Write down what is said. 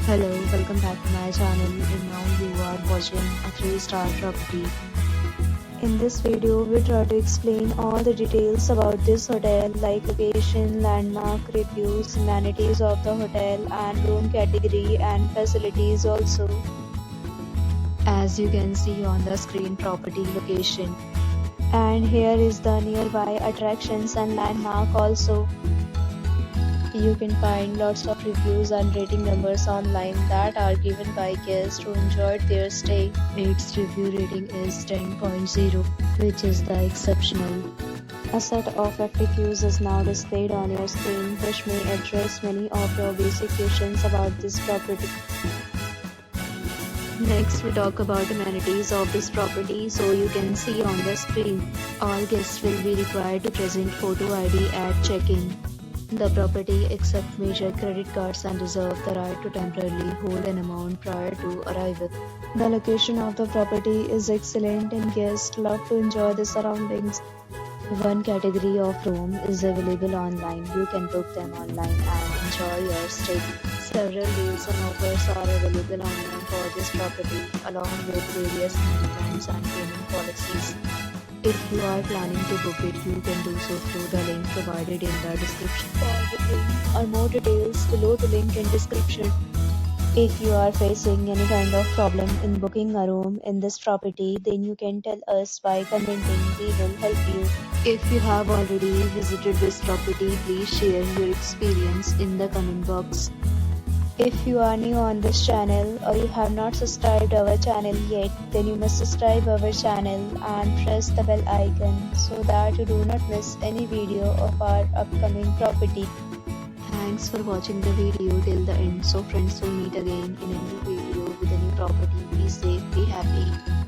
Hello, welcome back to my channel, and now you are watching a 3-star property. In this video, we try to explain all the details about this hotel like location, landmark, reviews, amenities of the hotel and room category and facilities also. As you can see on the screen, property location. And here is the nearby attractions and landmark also. You can find lots of reviews and rating numbers online that are given by guests who enjoyed their stay. Its review rating is 10.0, which is the exceptional. A set of FAQs is now displayed on your screen, which may address many of your basic questions about this property. Next, we talk about amenities of this property. So you can see on the screen, all guests will be required to present photo ID at check-in. The property accepts major credit cards and reserves the right to temporarily hold an amount prior to arrival. The location of the property is excellent and guests love to enjoy the surroundings. One category of room is available online. You can book them online and enjoy your stay. Several deals and offers are available online for this property, along with various times and payment policies. If you are planning to book it, you can do so through the link provided in the description. For booking or more details, below the link in description. If you are facing any kind of problem in booking a room in this property, then you can tell us by commenting. We will help you. If you have already visited this property, please share your experience in the comment box. If you are new on this channel or you have not subscribed our channel yet, then you must subscribe our channel and press the bell icon so that you do not miss any video of our upcoming property. Thanks for watching the video till the end. So friends, will meet again in a new video with a new property. Be safe, be happy.